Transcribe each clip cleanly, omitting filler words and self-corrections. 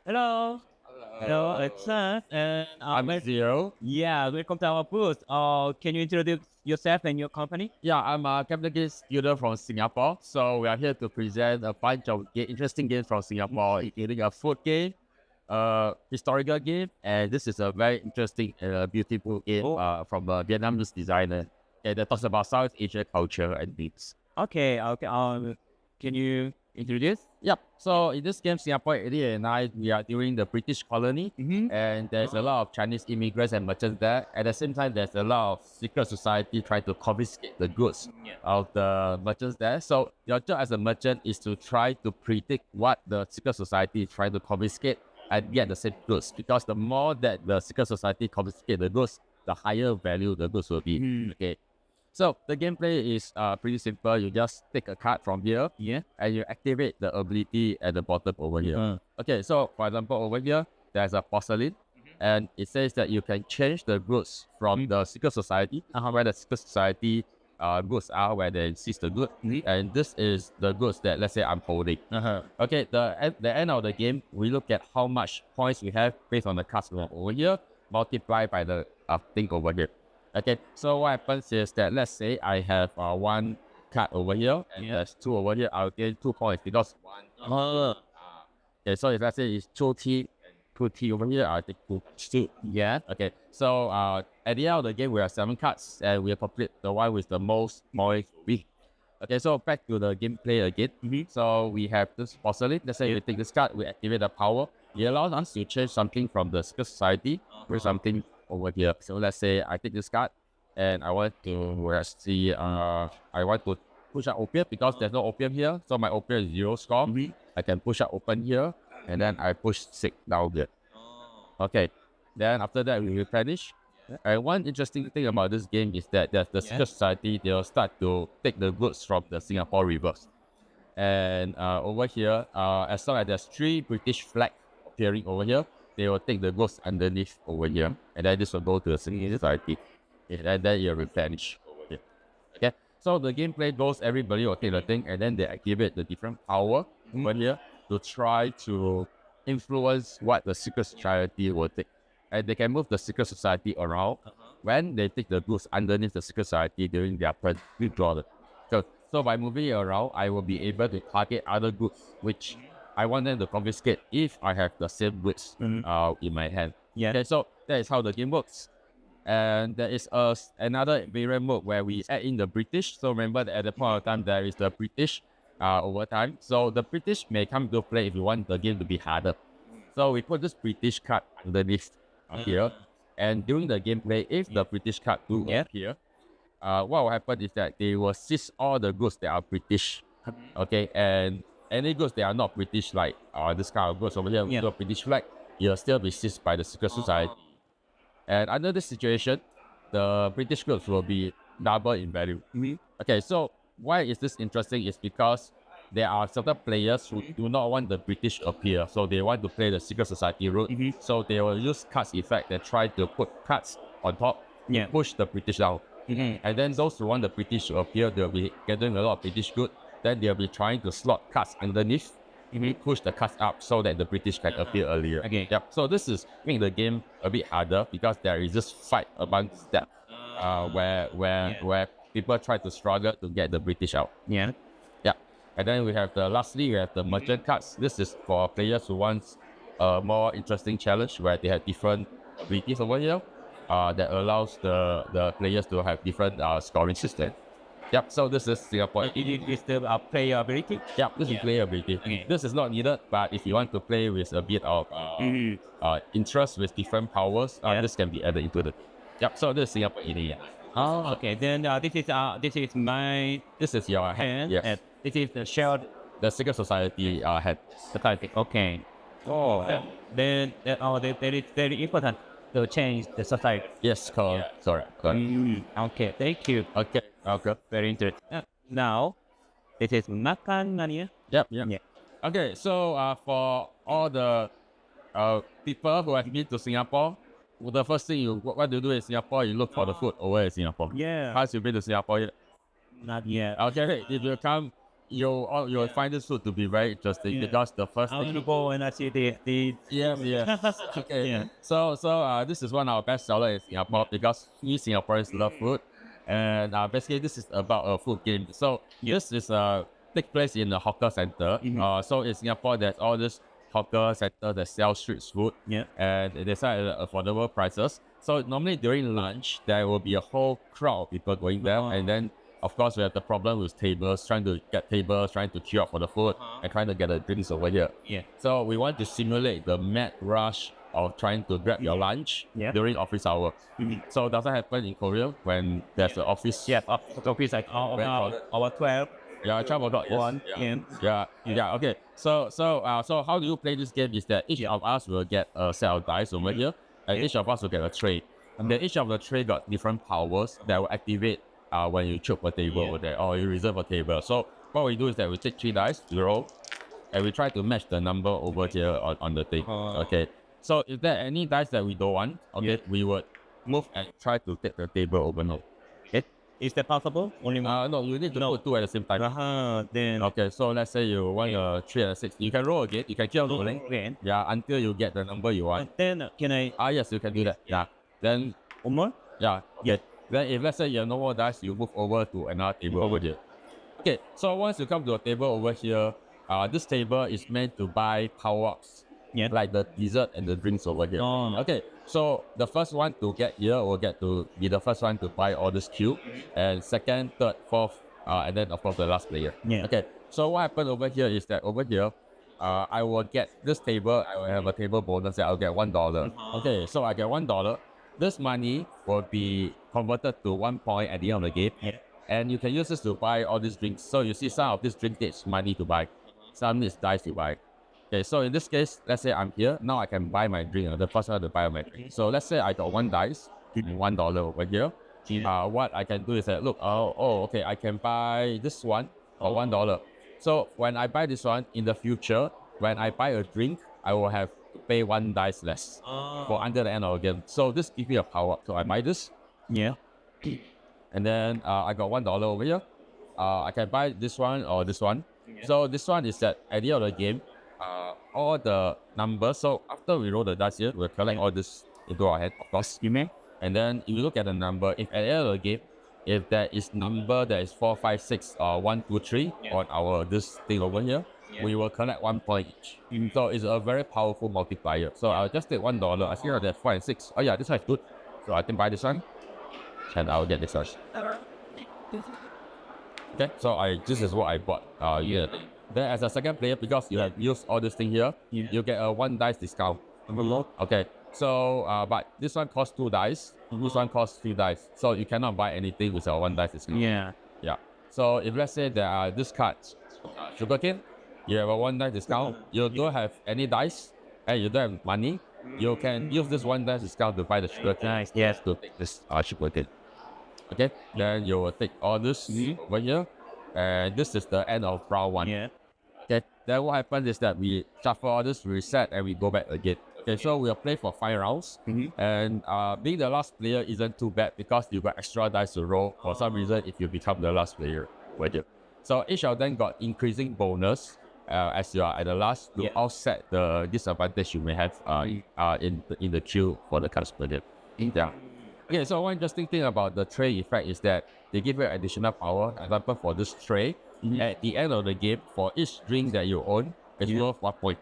Hello. Hello, it's us. And I'm Zero. yeah, welcome to our booth. Can you introduce yourself and your company? Yeah, I'm a capital student from Singapore. So we are here to present a bunch of interesting games from Singapore, including a food game, historical game, and this is a very interesting and beautiful game from a Vietnamese designer that talks about South Asian culture and themes. Okay, okay. Can you introduce? Yep. So in this game, Singapore, Eddie and I, we are during the British colony, and there's a lot of Chinese immigrants and merchants there. At the same time, there's a lot of secret society trying to confiscate the goods of the merchants there. So your job as a merchant is to try to predict what the secret society is trying to confiscate and get the same goods. Because the more that the secret society confiscate the goods, the higher value the goods will be. Okay. So the gameplay is pretty simple. You just take a card from here, and you activate the ability at the bottom over here. Okay, so for example, over here, there's a porcelain, and it says that you can change the goods from the secret society, where the secret society goods are, where they seize the good, and this is the goods that, let's say, I'm holding. Okay, at the end of the game, we look at how much points we have based on the cards over here, multiplied by the thing over here. Okay, so what happens is that, let's say I have one card over here, and there's two over here, I'll gain 2 points because one. Okay, so if let's say it's 2T, 2T over here, I'll take 2. Yeah. Okay, so at the end of the game, we have 7 cards, and we'll complete the one with the most points win. Okay, so back to the gameplay again. So we have this porcelain. Let's say we take this card, we activate the power. It allows us to change something from the secret society with something over here. So let's say I take this card and I want to, let's see, I want to push out opium because there's no opium here. So my opium is 0 score. I can push out open here and then I push 6 down here. Okay, then after that we replenish. And one interesting thing about this game is that there's the secret society, they'll start to take the goods from the Singapore rivers. And over here, as long as there's 3 British flags appearing over here, they will take the goods underneath over here, and then this will go to the secret society, and then you replenish over here. Okay, so the gameplay goes, everybody will take the thing, and then they activate the different power over here to try to influence what the secret society will take. And they can move the secret society around when they take the goods underneath the secret society during their turn, withdraw it. So by moving it around, I will be able to target other goods which I want them to confiscate if I have the same goods in my hand. Okay, so that is how the game works. And there is another variant mode where we add in the British. So remember that at the point of time, there is the British over time. So the British may come to play if you want the game to be harder. So we put this British card underneath here. And during the gameplay, if the British card do appear, what will happen is that they will seize all the goods that are British. Okay, and any goods that are not British, like this kind of goods over here with a British flag, you'll still be seized by the secret society. And under this situation, the British goods will be double in value. Okay, so why is this interesting is because there are certain players who do not want the British to appear, so they want to play the secret society route. So they will use cards effect and try to put cards on top to push the British down. And then those who want the British to appear, they'll be getting a lot of British goods. Then they'll be trying to slot cards underneath, push the cards up so that the British can appear earlier. Yep. So this is making the game a bit harder because there is this fight amongst them, where people try to struggle to get the British out. Yeah. And then we have lastly we have the merchant cards. This is for players who want a more interesting challenge where they have different abilities over here that allows the players to have different scoring system. Yep, so this is Singapore. It is the player ability? Yep, this is player ability. This is not needed, but if you want to play with a bit of interest with different powers, this can be added into the. Yep, so this is Singapore area. Oh, okay. Then this is my. This is your hand. Yes. This is the shared. The secret society head. Society. Okay. Oh, then that is very important to change the society. Yes, correct. Sorry. Okay, thank you. Okay. Very interesting. Now, this is Makan, Mania. Yep. Okay, so for all the people who have been to Singapore, the first thing what do you do in Singapore, you look for the food over in Singapore. Yeah. Has you been to Singapore yet? Not yet. Okay, if you come you'll find this food to be very interesting because the first I want thing. to go and I see the Yeah. Okay. Yeah. So this is one of our best seller in Singapore because we Singaporeans love food, and basically this is about a food game. So this is take place in a hawker center. So in Singapore there's all this hawker center that sell street food. Yeah. And they sell at affordable prices. So normally during lunch there will be a whole crowd of people going there, and then of course we have the problem with tables, trying to get tables, trying to queue up for the food, and trying to get the drinks over here. Yeah. So we want to simulate the mad rush of trying to grab your lunch during office hour. So does that happen in Korea when there's an office? Yes, office like our 12. Yeah, 12 o'clock. Yes. 1 p.m. Yeah. Okay. So how do you play this game? Is that each of us will get a set of dice over here, and each of us will get a tray. And then each of the tray got different powers that will activate when you choke a table over there or you reserve a table. So what we do is that we take 3 dice, we roll, and we try to match the number over here on the thing. Okay. So if there are any dice that we don't want, we would move and try to take the table over now. Is that possible? Only one? No, you need to put 2 at the same time. Then Okay, so let's say you want a 3 and a 6. You can roll again. You can keep on rolling. again. Yeah, until you get the number you want. Then can I Yes, you can do that. Yeah. Then, one more? yeah. Then if let's say you have no more dice, you move over to another table over here. Okay, so once you come to a table over here, this table is meant to buy power-ups. Yeah. Like the dessert and the drinks over here. Okay, so the first one to get here will get to be the first one to buy all this queue, and second, third, fourth, and then of course the last player. Yeah. Okay, so what happened over here is that over here, I will get this table. I will have a table bonus that I'll get $1. Okay, so I get $1. This money will be converted to 1 point at the end of the game, and you can use this to buy all these drinks. So you see some of these drinks needs money to buy, some needs dice to buy. Okay, so in this case, let's say I'm here. Now I can buy my drink. The first one to buy my drink. So let's say I got 1 dice, $1 over here. What I can do is that, look, okay, I can buy this one for $1. So when I buy this one, in the future, when I buy a drink, I will have to pay 1 dice less for until the end of the game. So this gives me a power. So I buy this. Yeah. And then I got $1 over here. I can buy this one or this one. So this one is that at the end of the game, all the numbers. So after we roll the dice here, we'll collect all this into our head, of course. You may? And then if you look at the number, if at the end of the game, if there is number that is 4, 5, 6, or 1, 2, 3 on our this thing over here, we will collect 1 point each. So it's a very powerful multiplier. So I'll just take $1. I see that there's 4 and 6. Oh yeah, this one is good. So I can buy this one, and I'll get this one. Okay, so this is what I bought. Then as a second player, because you have used all this thing here, you get a 1 dice discount. Okay, so but this one costs 2 dice, this one costs 3 dice. So you cannot buy anything with a 1 dice discount. Yeah. So if let's say there are this card, sugarcane, you have a 1 dice discount, you don't have any dice, and you don't have money, you can use this 1 dice discount to buy the sugarcane. Yes. To take this sugarcane. Okay, then you will take all this over here, and this is the end of round 1. Yeah. Okay, then what happens is that we shuffle all this, reset, and we go back again. Okay, so we'll play for 5 rounds, and being the last player isn't too bad because you got extra dice to roll for some reason if you become the last player. So each of them got increasing bonus as you are at the last to offset the disadvantage you may have in the queue for the cards player. Yeah. Okay, so one interesting thing about the tray effect is that they give you additional power. Example, for this tray, at the end of the game, for each drink that you own, it's worth 1 point.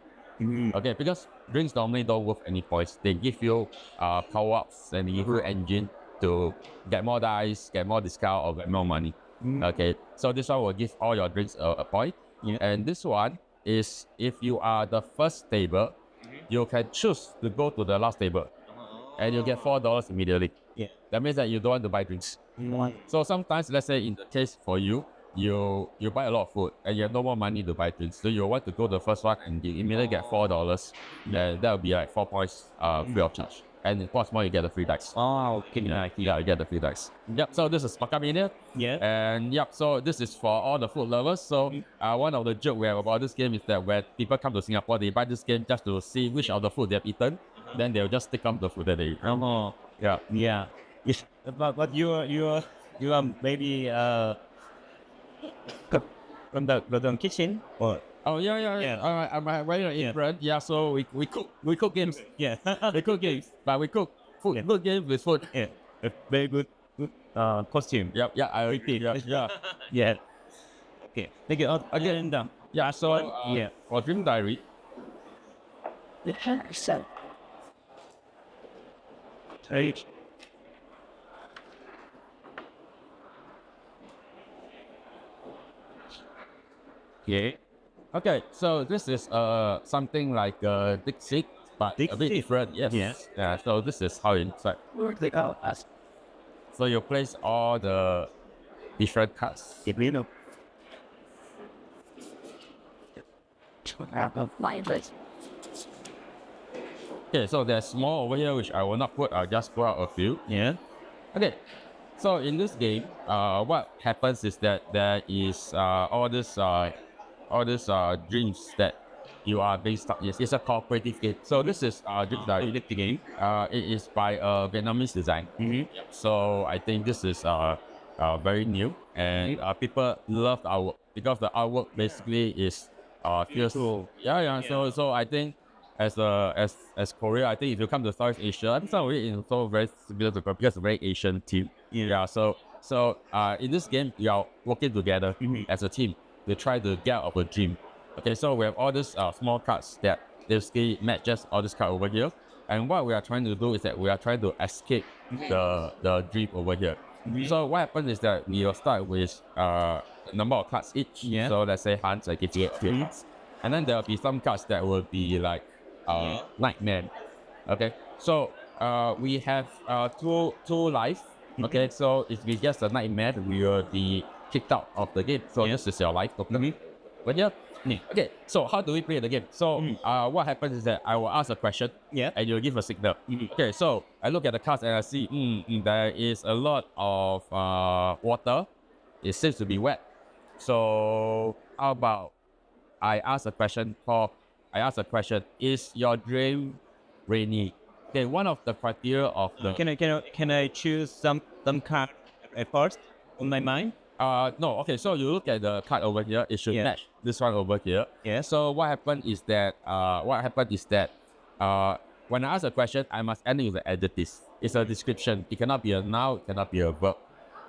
Okay, because drinks normally don't worth any points. They give you power-ups and they give you engine to get more dice, get more discount, or get more money. Okay, so this one will give all your drinks a point. And this one is if you are the first table, you can choose to go to the last table. And you get $4 immediately. That means that you don't want to buy drinks. So sometimes, let's say in the case for you, you buy a lot of food and you have no more money to buy drinks. So you want to go to the first one and you immediately get $4. Then that will be like 4 points free of charge. And what's more, you get the free dice. Okay. Yeah, you get the free dice. So this is Makan Mania. And so this is for all the food lovers. So one of the jokes we have about this game is that when people come to Singapore, they buy this game just to see which of the food they have eaten. Then they'll just stick on the food that they eat. Yeah. Yes. But you are maybe from the kitchen or Oh yeah. Yeah. I'm right in front. Yeah, so we cook games. yeah. We cook games, but we cook food. Yeah. Good games with food. yeah. A very good costume. Yep, yeah, I agree. Yeah. Yeah. Okay. Thank you. Again, Yeah, so yeah. for Dream Diary, Yeah. okay, so this is something like Dixit, but a bit Dixit. different. Yes. Yes. Yeah. So this is how it looks like. So you place all the different cards. If you know. Okay, so there's more over here which I will not put. I'll just put out a few. Yeah. Okay, so in this game, what happens is that there is all this dreams that you are being stuck. Yes, it's a cooperative game. So this is Dream Diary. The game. It is by a Vietnamese design. Mm-hmm. So I think this is very new, and people love the artwork because the artwork basically is feels Cool. yeah. So I think as Korea, I think if you come to South Asia, I think some of it is also very similar to Korea because it's a very Asian team. Yeah. So in this game, you are working together as a team to try to get out of a dream. Okay, so we have all these small cards that basically matches all this card over here. And what we are trying to do is that we are trying to escape the dream over here. So what happens is that we will start with a number of cards each. Yeah. So let's say Hans, I give you 8 cards. And then there will be some cards that will be like Nightmare. Okay, so we have two life. Okay, so if we get the Nightmare, we will be kicked out of the game. So this is your life token. But yeah. Okay, so how do we play the game? So what happens is that I will ask a question, and you'll give a signal. Okay, so I look at the cards and I see there is a lot of water. It seems to be wet. So how about I ask a question is your dream rainy? Okay, one of the criteria of the Can I choose some card at first on my mind? no, okay, so you look at the card over here, it should match this one over here. Yeah. So what happened is that when I ask a question, I must end it with an adjective. It's a description. It cannot be a noun, it cannot be a verb.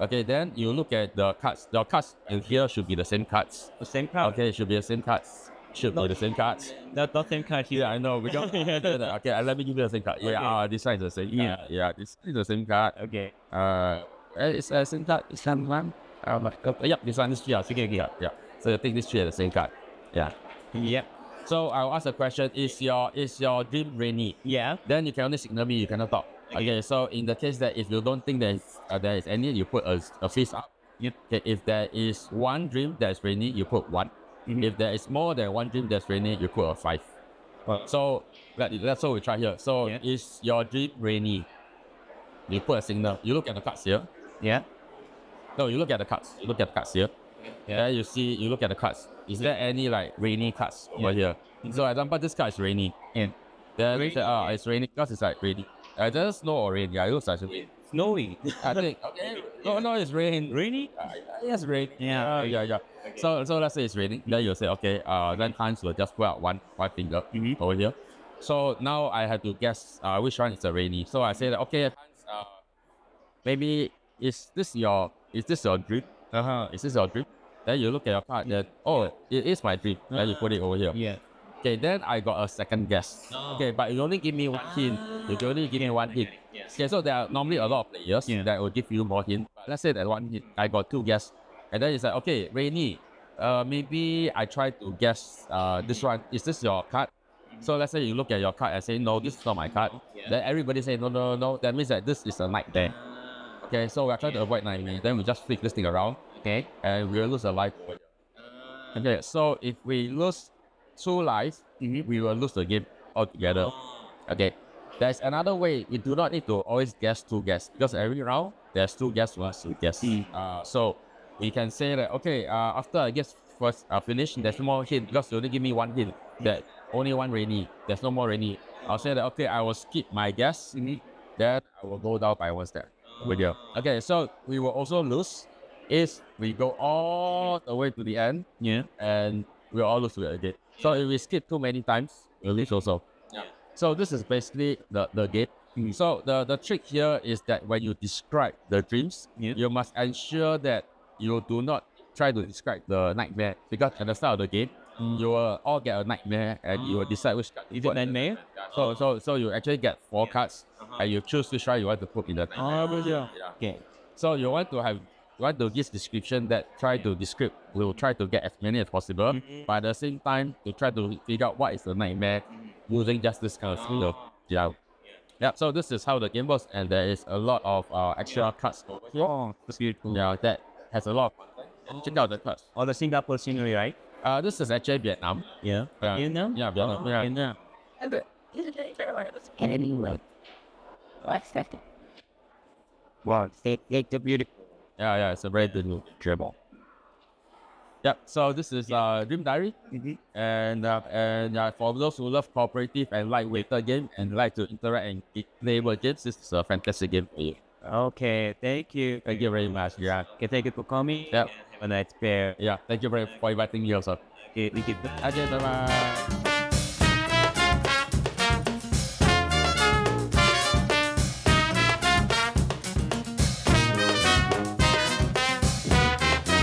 Okay, then you look at the cards. The cards in here should be the same cards. The same card. Okay, it should be the same cards. Should be the same cards. Not same card here. Yeah, I know. We don't. Okay, let me give you the same card. Yeah, Okay. this one is the same. Yeah. Yeah, this is the same card. Okay. It's the same card. It's same one. Yep, this one is three. Yeah. So you take this three at the same card. Yeah. Yep. So I'll ask a question: Is your dream rainy? Yeah. Then you can only signal me. You cannot talk. Okay. So in the case that if you don't think there is any, you put a fist up. Yep. Okay. If there is one dream that's rainy, you put 1. If there is more than one dream that's rainy, you put a 5. So that's what we try here. So is your dream rainy? You put a signal. You look at the cards here. Yeah. No, you look at the cards. You look at the cards here. Yeah. You see, you look at the cards. Is there any like rainy cards over here? So example, this card is rainy. Yeah. Then it's rainy because it's like rainy. There's snow or rain. Yeah, it looks like rain. Snowy. I think. Okay. No, it's rain. Rainy? Yes, rain. Yeah. Yeah. So let's say it's raining. Then you say okay. Then Hans will just put out one finger over here. So now I have to guess which one is a rainy. So I say that okay, Hans. Maybe is this your dream? Is this your dream? Then you look at your card. Then it is my dream. Then you put it over here. Yeah. Okay, then I got a second guess. Okay, but you only give me one hint. You can only give me one hint. Okay, so there are normally a lot of players that will give you more hint. Let's say that one hint, I got 2 guess. And then it's like, okay, rainy. Maybe I try to guess this one. Is this your card? So let's say you look at your card and say, no, this is not my card. Then everybody say, no. That means that this is a nightmare. Okay, so we're trying to avoid nightmare. Then we just flip this thing around. Okay, and we'll lose a life. Okay, so if we lose 2 lives, we will lose the game altogether. Okay, there's another way. We do not need to always guess 2 guess because every round there's 2 guess for us to guess. So we can say that okay, after I guess first finish, there's no more hint because you only give me 1 hint. That only 1 rainy. There's no more rainy. I'll say that okay, I will skip my guess. Then I will go down by 1 step with you. Okay, so we will also lose is we go all the way to the end, Yeah. and we all lose to it again. So if we skip too many times, we'll lose also. So this is basically the game. So the trick here is that when you describe the dreams, you must ensure that you do not try to describe the nightmare, because at the start of the game, you will all get a nightmare and you will decide which card. Is it nightmare? So you actually get 4 cards and you choose which one you want to put in the nightmare. Okay. So you want to give description that try to describe, will try to get as many as possible, but at the same time to try to figure out what is the nightmare using just this kind of skill. Yeah. So this is how the game works, and there is a lot of extra cards over here. Oh, that's beautiful. Yeah, that has a lot of content. Check out the cards. Or the Singapore scenery, right? This is actually Vietnam. Yeah. Vietnam? Yeah, Vietnam. Yeah. Vietnam. Anyway, what's that? Wow, it's a beautiful. Yeah, it's a very good move. Dribble. Yep. So this is Dream Diary, and for those who love cooperative and lightweighted game and like to interact and play board games, this is a fantastic game for you. Okay, thank you. Thank you very much. Yeah. Okay, thank you for coming. Yep. Have a nice pair. Yeah. Thank you for inviting me also. Okay, thank you. Okay. Bye bye.